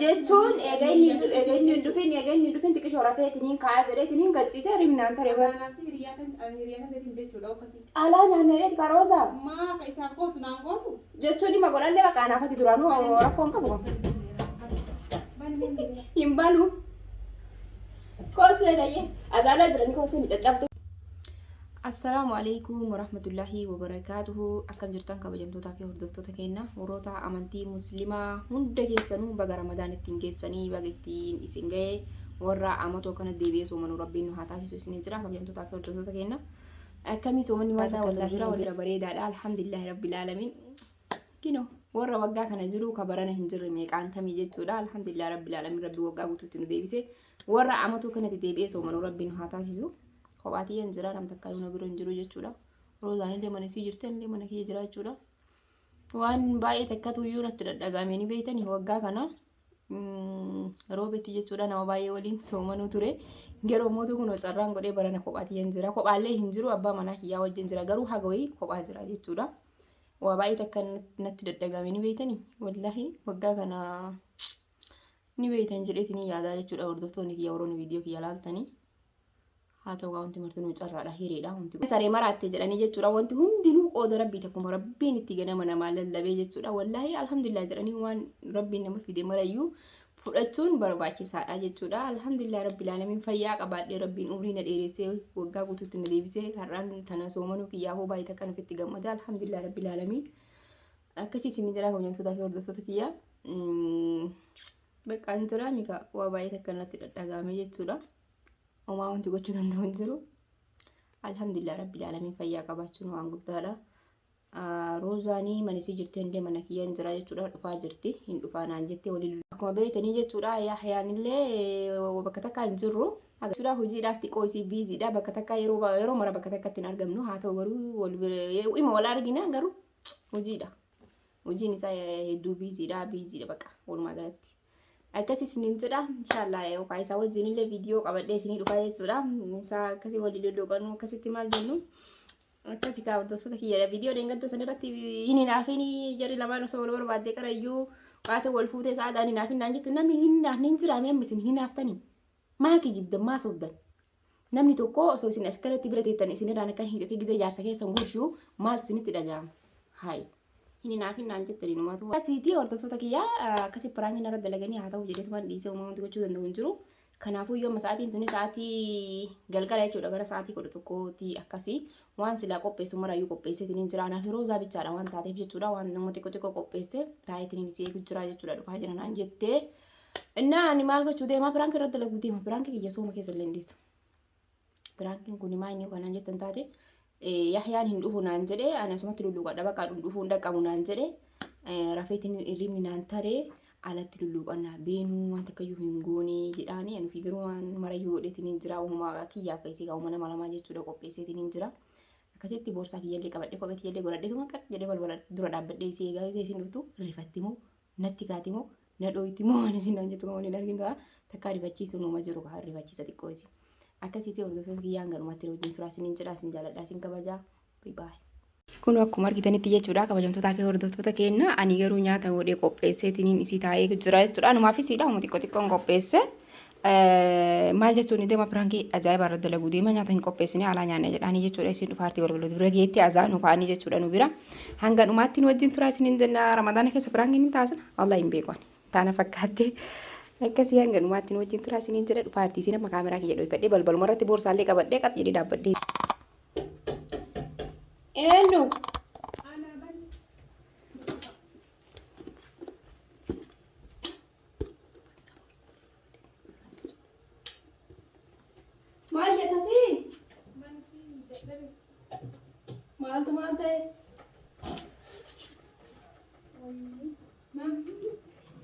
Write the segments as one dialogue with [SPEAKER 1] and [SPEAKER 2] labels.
[SPEAKER 1] jechuun egaa inni dhufin xiqqishoo rafeetiniin ka'aa jedheetiniin gachiisee rimnaan taree alaa nyaanneeti karoosa jechuun dhimma godhallee bakka anaafati duraanuu rakkoon qabu hin balu koosee dhayyee azaalaa jiranii koosee ni caccabdu. Assalamu alaikum warahmatullahi wabarakatuhu. Akkam jirtan kabajamtootaa fi hordoftoota keenya warroota amantii muslimaa hunda keessanuu baga Ramadaan ittiin geessanii baga ittiin isin ga'e warra amatoo kana deebi'ee soomanuu rabbiin nu haa taasisu isiniin jira kabajamtootaa fi hordoftoota keenya. Akkamii soomanni mataa walirra bareedaadha alhamdulillahi rabbil alamin. Kino warra waggaa kana jiru kabarana hin jirre meeqaan kamii jechuudha alhamdulillahi rabbil alamin rabbi waggaa guutuutti nu deebise warra amatoo kanatti deebi'ee soomanuu rabbiin nu haa taasisu. Kophaati yan jira nam takka yuna biro jiru jechuudha. Roozaan illee mana isii jirti illee mana kee jira jechuudha. Waan baay'ee takkatu iyyuu natti dadhagamee ni beeytani waggaa kana roobetti jechuudha nama baay'ee waliin soomanuu ture. Yeroo mootu kun carraan godhee barana kophaati yan jira. Kophaallee hin jiru abbaa manaa kiyyaa wajjin jira garuu haga wayii kophaa jira jechuudha. Waa baay'ee takka natti dadhagamee ni beeytani wallahi waggaa kana ni beeytan jedheetini yaadaa jechuudha hordoftoonni kiyya warroonni viidiyoo kiyya laaltanii. Haa ta'u wanti martuu carraadha hiriidha wanti saree maraatte jedhanii jechuudha wanti hundinuu qooda rabbii takkuma rabbiin itti ganama namaa lallabee jechuudha wallahi alhamdulillah jedhanii waan rabbiin nama fide marayyuu fudhachuun barbaachisaadha jechuudha alhamdulillah rabbil alamin fayyaa qabaadhee rabbiin umrii na dheeressee waggaa guutuutti na deebisee har'aan tana soomanuu kiyyaafuu baay'ee takka nufitti gammada alhamdulillah rabbil alamin akkasii isin jira kabajamtootaa fi hordoftoota kiyyaa bakka jira mika waa baay'ee takka natti dhadhagame jechuudha. Oma wanti gochuu danda'u jiru. Alhamdulillah rabbil alamin fayyaa qabaachuun waan guddaadha. Roozaanii mana isii jirti illee mana kiyyan jira jechuudha dhufaa jirti hin dhufaa naan jettee waliin akkuma beektanii jechuudha yahyaan illee bakka takka hin jirru. Jechuudha hojiidhaaf xiqqoo isii biiziidha bakka takka yeroo mara bakka takkatti hin argamnu haa ta'u garuu ima wal argina garuu hojiidha. Hojiin isaa hedduu biiziidha bakka walumaa galatti. Akkasii isiniin jedha inshallah yookaan isa wajjin illee viidiyoo qabadhee isinii dhufaa jechuudha. Isa akkasii waliin dhodhooqannu akkasitti maal jennu akkasii kaa hordoftoota kiyyaadha viidiyoo deengadda sanirratti hin hinaafin jarri lamaan osoo wal barbaaddee qarayyuu waata wal fuutee sa'aadhaan hinaafin naan jette namni hin hinaafne hin jiraame amma isin hinaaftanii maakii jibdan maa sobdan namni tokko osoo isin as kalatti bira teettan isinirraan akka hidhatee gizee jaarsa keessan guushuu maal isinitti dhaga'ama haayi. Hinaafin naan jettanii numaatu asiitii hordoftoota kiyyaa akkasii piraankiin irra dalaganii haa ta'u jedheetumaan dhiisee uumamanti gochuu danda'u hin jiru. Kanaafuu yoo sa'aatiin tuni sa'aatii galgala jechuudha gara sa'aatii 11tti akkasii waan silaa qopheessu marayyuu qopheesseetiin hin jira. Naaf roozaa bichaadha waan taateef jechuudha waan nama xiqqoo qopheesse taa'eetiin isee jira jechuudha dhufaa jira naan jettee. Innaa ani maal gochuu deemaa piraankii irra dalaguu deema piraankii kiyya sooma keessa illee dhiisa. Piraankiin kun maal inni kanaan jettan taate. Yahyaan hin dhufu naan jedhee ani asumatti lulluuqadha bakka dhufu hin dhaqqabu naan jedhee rafeetiin hirribni naan taree alatti lulluuqannaa beenuu waan takkayyuu hin goonee jedhaanii ani garuu waan marayyuu godheetiin hin jira uumaa kiyyaaf keessi qabu nama lamaa jechuudha qopheesseetiin hin jira akkasitti boorsaa kiyyallee qabadhee kophee kiyyallee godhadhee tuma qad jedhee balbala dura dhaabbadhee isii eegaa isin dhuftu rifatti moo natti kaati moo na dhooyti moo waan isin naan jettu moo hin argin ta'a takkaa rifachiisu nuuma jiru kaa rifachiisa xiqqoo isin. Akkasitti hordoftoota kiyyaan galumatti wajjin turaa isiniin jedhaa isin jaalladhaa isin kabajaa bye. Kun akkuma argitanitti jechuudha kabajamtootaa fi hordoftoota keenya ani garuu nyaata godhee qopheesseetiin isii taa'ee jira jechuudha anumaaf isiidha uuma xiqqoon qopheesse maal jechuun deema piraankii ajaa'iba irra dalaguu deema nyaata hin qopheessine alaa nyaanne jedhaanii jechuudha isin dhufaartii balbalota bira geetti azaa nufaanii jechuudha nu bira hanga dhumaatti wajjin turaa isiniin jenna ramadaana keessa piraankiin hin taasina wallahi hin beekan taana fakkaatte. Akkasii hanga dhumaatti wajjin turaa isiniin jedha dhufaartii isin amma kaameraa kiyya dhoofadhee balbaluma irratti boorsaallee qabadhee qat jedhee dhaabbadhee. Eenyu? Maal jettasii? Maaltu maal ta'e?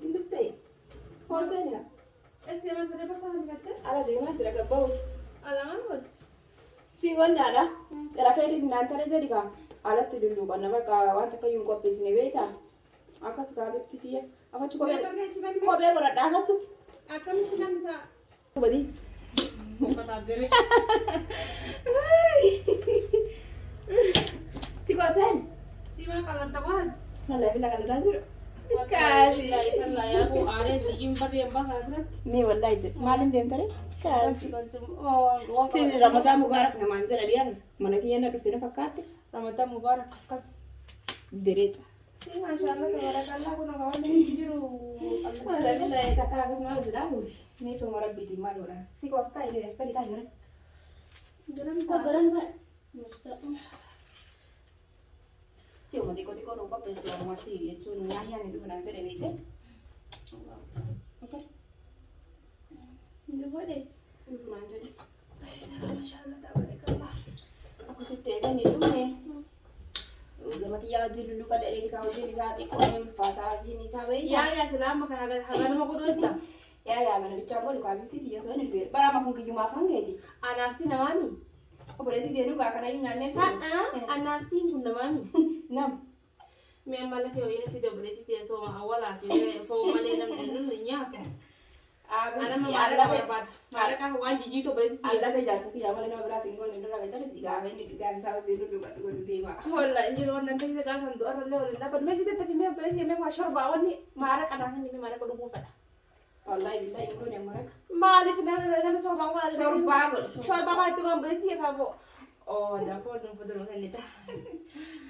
[SPEAKER 1] Hin dhuftee? Hosenya.
[SPEAKER 2] Este man tere pasal ni kata?
[SPEAKER 1] Ala deemaa jira gabba'u.
[SPEAKER 2] Alaman wal.
[SPEAKER 1] Si wannaadha. Rafeerri naan tare jedhi kaa alatti lulluuqanna bakka waan takka yuun qopheessine beektaa. Akkas gaabatti tiyya. Afachu kophee godhadhaa afachu.
[SPEAKER 2] Akkamitti namni isaa?
[SPEAKER 1] Badii.
[SPEAKER 2] Muka gere.
[SPEAKER 1] Si gooseen?
[SPEAKER 2] Si mana kalanta waan?
[SPEAKER 1] Nalla bila kalataa jiru. Kaasi.
[SPEAKER 2] Tallaa yaa'u aaree biyyiin barreen bahaa irratti.
[SPEAKER 1] Mee wallahi jedhe maaliin deemtare? Kaasi. Si Ramadan Mubarak namaan jedha dhiyaan mana kiyya na dhufte na fakkaatti.
[SPEAKER 2] Ramadan Mubarak akkam.
[SPEAKER 1] Direecha.
[SPEAKER 2] Si maashaallah tabarakallah kun waan inni jiru.
[SPEAKER 1] Wallahi billahi takka akkasuma bisidhaa buufi. Mee sooma rabbiitiin maal godha? Si koostaa illee asta dhiitaa jira. Garan fa'a. Si uma xiqqoo nu qopheesse walumarsi jechuun nyaayaan hin dhufnaan jedhe beekte.
[SPEAKER 2] Inni godhe.
[SPEAKER 1] Dhufnaan jedhe.
[SPEAKER 2] Maashaallah tabarakallah.
[SPEAKER 1] Akkasitti eeganii dhufne. Zamatiyyaa wajjin lulluqa dheedheeti kaa hojiin isaa xiqqoo ulfaataa hojiin isaa wayyaa.
[SPEAKER 2] Yaa silaama kan haganuma godhootta.
[SPEAKER 1] Yaa mana bichaa godhu kaa bitti xiyya soo hin dhibee barama kun kiyyumaaf kan geeti.
[SPEAKER 2] Anaaf si namaami.
[SPEAKER 1] Obboleetti deenu gaa kana iyyuu nyaannee
[SPEAKER 2] Anaaf siin kun namaami.
[SPEAKER 1] nam.
[SPEAKER 2] Mee amma lafee ho'iin fide obboleetti teessoo awwaalaati foon malee namni inni nyaatu. Ana maala barbaada. Maala waan jijjiitu obboleetti
[SPEAKER 1] Alla fe jaarsa kiyyaa malee nama biraatiin goone dura gajjala si gaafa inni dhugaa isaa hojii lulluqa godhu deema.
[SPEAKER 2] Wallahi injil wannan kai sai gasan do arle wala laban me sai tafi me obboleetti me wa sharba wani maara kana kan me maara ko dubu fada.
[SPEAKER 1] Wallahi billahi in goone maraka.
[SPEAKER 2] Maalif nama soba wala
[SPEAKER 1] Shorbaa godhu.
[SPEAKER 2] Sharba ma itu kan obboleetti ka bo. Oh, da foon nu fudurun kan nita.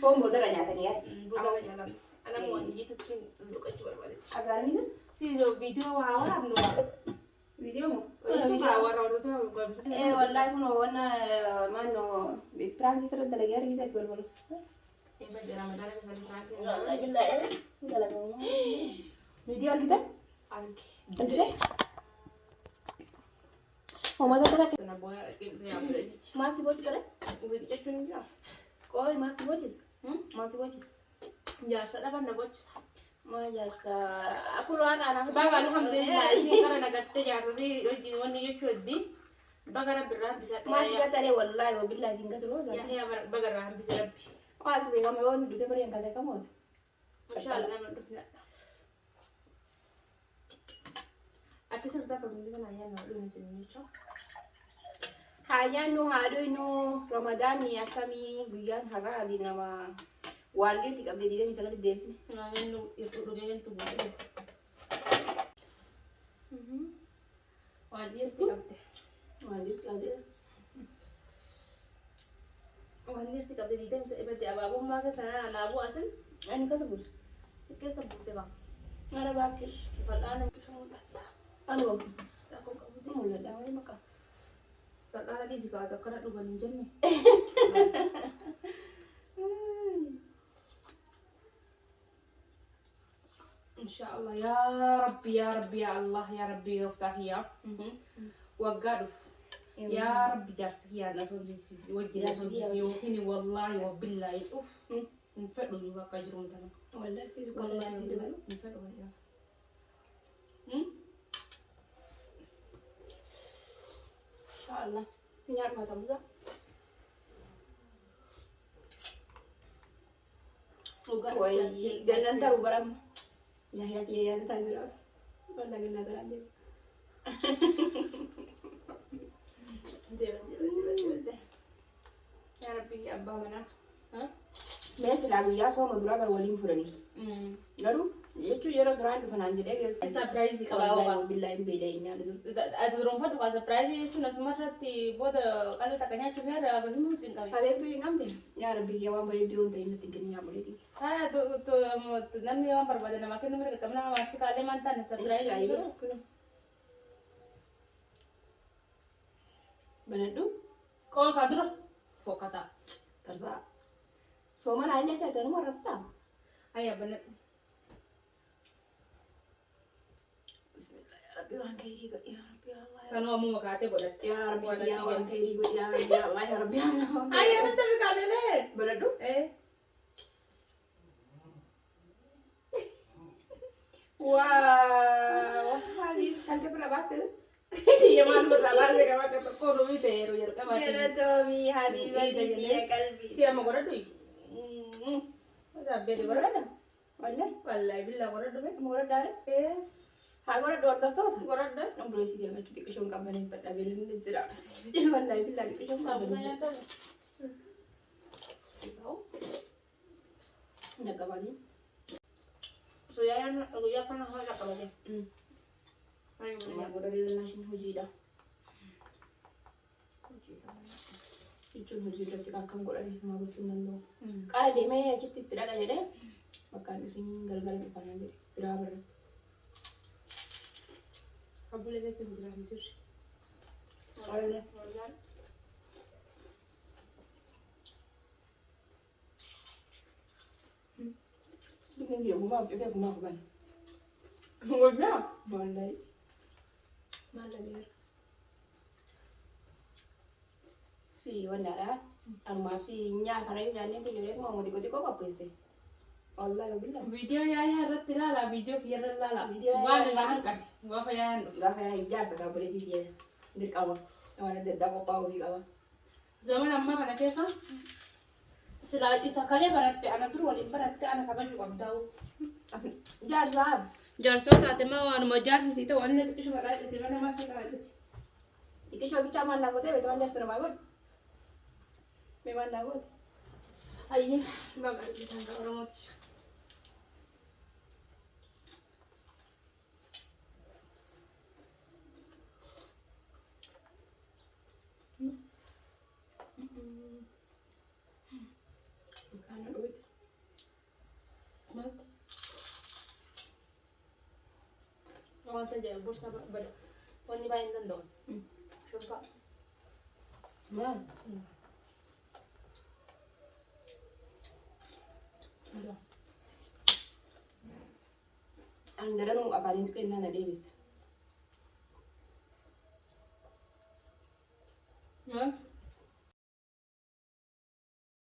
[SPEAKER 1] Foon boodara nyaatanii yaad.
[SPEAKER 2] Budala nyalan. Ana mo wani jitu kin luqachu barbaade.
[SPEAKER 1] Azaaranii jira?
[SPEAKER 2] Si lo video wa wala amnu wa.
[SPEAKER 1] Viidiyoo moo?
[SPEAKER 2] Itu ka wa ro to ko.
[SPEAKER 1] Wallahi kun wanna maanno piraanki sirra dalagee argisa itti balbalus.
[SPEAKER 2] Ba jara madara ka sali frank.
[SPEAKER 1] Wallahi billahi dalagamu. Viidiyoo argite? Argite? Uummata akka
[SPEAKER 2] Sana boya ke ya obboleetti.
[SPEAKER 1] maal si boocisa?
[SPEAKER 2] Ubi jechuun jira.
[SPEAKER 1] Qooyi maal si boocisa? Maal si boocisa?
[SPEAKER 2] Jaarsa dhaban na bochisa.
[SPEAKER 1] Maa jaarsa akkuma waan aanaa
[SPEAKER 2] Baga alhamdulillah isin kana nagatte jaarsa fi hojii wanni jechuu eddi. Baga rabbi irraa hambisa.
[SPEAKER 1] maa si gataree wallahi wabillahi sin gataroo jaarsa.
[SPEAKER 2] Yaa baga irraa hambisa rabbi.
[SPEAKER 1] Maaltu beekame yoo inni dhufee bareen kan beekamooti.
[SPEAKER 2] Inshallah nama dhufna. Akkasuma ta'a kan kana ayyaana dhuun isin jechuudha.
[SPEAKER 1] Hayyaan nu haadhoynu Ramadaanni akkamii guyyaan har'aa adii nama waan dhirti qabdee 29 deebisne.
[SPEAKER 2] Naannu ifu dhugee kan tubu. Waan dhirti qabde.
[SPEAKER 1] Waan dhirti qabdee.
[SPEAKER 2] Waan dhirti qabde 29 ibadde abaabummaa keessaa alaabuu asin
[SPEAKER 1] Ani kasa buusa.
[SPEAKER 2] si keessa buuse ba.
[SPEAKER 1] Mara baakkish.
[SPEAKER 2] Fal'aana bishaan mul'ata.
[SPEAKER 1] Anu wabu.
[SPEAKER 2] Rakkoo qabuti.
[SPEAKER 1] Mul'adha wali maqaa.
[SPEAKER 2] Fal'aana dhiisi kaa'atu akkana dhugan hin jenne. Inshaallah yaa rabbi yaa Allah yaa rabbi gooftaa kiyyaa. Waggaa dhufu. Yaa rabbi jaarsi kiyyaa na soorrisiisi wajjin na soorrisiisi yookiin wallaahi wabbillaahi dhuf. Hin fedhu yoo akka jiru mutana.
[SPEAKER 1] Wallahi si
[SPEAKER 2] Wallaahi
[SPEAKER 1] sukkaaraa dabalu.
[SPEAKER 2] hin fedhu wayyaa.
[SPEAKER 1] Inshallah. Nyaar masa musa. Wayii gannan taru baram. Yahyaa kiyya yaada ta'a jira. Walla gannaa taraa jiru.
[SPEAKER 2] Yaa rabbi abbaa manaa.
[SPEAKER 1] Mee silaa guyyaa sooma duraa bar waliin fudhanii. Garuu jechuun yeroo duraan dhufanaan jedhee geessu.
[SPEAKER 2] Surprise qaba
[SPEAKER 1] Wallahi
[SPEAKER 2] qaba.
[SPEAKER 1] billahi hin beela'e nyaata dur.
[SPEAKER 2] Ati duroonfadhu kaa surprise jechuun asuma irratti booda qalbii takka nyaachuuf yaada akka himuun siin qabe.
[SPEAKER 1] Adeemtuu hin qabde. Yaa rabbi kiyya waan bareedduu yoo ta'e natti kenni yaa boleetii.
[SPEAKER 2] Namni waan barbaade namaa kennu mirga qabna nama maasti kaalee maan taane surprise
[SPEAKER 1] Shaayii. Banadhu.
[SPEAKER 2] Qoon kaa dura fokkataa.
[SPEAKER 1] Karsaa. Sooma naallee isa ganuma rastaa.
[SPEAKER 2] Ayyaa banadhu.
[SPEAKER 1] Bismillah yaa rabbi waan khairii godhi yaa rabbi yaa Allah.
[SPEAKER 2] Sanuu ammoo makaatee godhatte.
[SPEAKER 1] Yaa rabbi kiyya waan khairii godhi yaa rabbi yaa Allah yaa rabbi yaa Allah.
[SPEAKER 2] Ayyaa tattafi kaamelee.
[SPEAKER 1] Banadhu. Wow. Habib kan ke pernah bahas itu?
[SPEAKER 2] Iya malu berlabas deh kalau kata kono itu ya rujuk kabar.
[SPEAKER 1] Tomi Habibati ya kalbi.
[SPEAKER 2] Siapa mau korek tuh? Ada beda korek ada?
[SPEAKER 1] Wallahi,
[SPEAKER 2] Wallahi billah korek tuh.
[SPEAKER 1] murah darat. Ha gora dor dor tuh.
[SPEAKER 2] Korek deh.
[SPEAKER 1] Nombor isi dia macam tiga shong kampanye pada belum dijerak. Wallahi billah tiga shong
[SPEAKER 2] Kamu
[SPEAKER 1] kampanye.
[SPEAKER 2] saya tuh. Tahu?
[SPEAKER 1] Nak kapan ni?
[SPEAKER 2] So guyyaa kana haala qabate.
[SPEAKER 1] Godha deebiin hojiidha. Jechuun hojii irratti akkam godhanii himaa gochuu hin danda'u. Qaala deemee achitti itti dhaqa jedhee bakka hin galgala dhufanaa jedhe biraa birratti.
[SPEAKER 2] Abbulee keessa hin jiraatu jirri.
[SPEAKER 1] Sikin dia gumaaf cufee gumaaf bane.
[SPEAKER 2] Wajjaa?
[SPEAKER 1] Wallahi.
[SPEAKER 2] Maallaqeera.
[SPEAKER 1] Si wannaadha. Ammaaf si nyaa kana yoo nyaannee bineelee kuma mootii xiqqoo qopheesse. Wallahi billahi.
[SPEAKER 2] Viidiyoo yaa'ii irratti ilaala. Viidiyoo kiyyarra ilaala.
[SPEAKER 1] Viidiyoo
[SPEAKER 2] waan irraa hanqate. Gaafa yaa'an dhufu.
[SPEAKER 1] Gaafa yaa ijaarsa gaabaleetii ta'e dirqama. Waan adda addaa qophaa'uu fi qaba.
[SPEAKER 2] Zaman ammaa kana keessa silaa isa kalee baratte ana dur waliin baratte ana kabaju qabdaa'u.
[SPEAKER 1] Jaarsaa.
[SPEAKER 2] Jaarsoo taate maa waanuma jaarsisii ta'u wanni xiqqishuma dhaadhisi mana maatti dhaadhisi.
[SPEAKER 1] Xiqqishoo bichaa maal naa gootee beekama jaarsa namaa godhu. Mee maal naa goote?
[SPEAKER 2] Ayyee baga dhiisan ka Oromooti.
[SPEAKER 1] Kana dhuguti.
[SPEAKER 2] Maal? Hawaasa jedhamu bursa bada. Wanni baay'ee hin danda'u. Shurfaa.
[SPEAKER 1] Maal? An daranuu afaaniin tuqee naan adeemisa.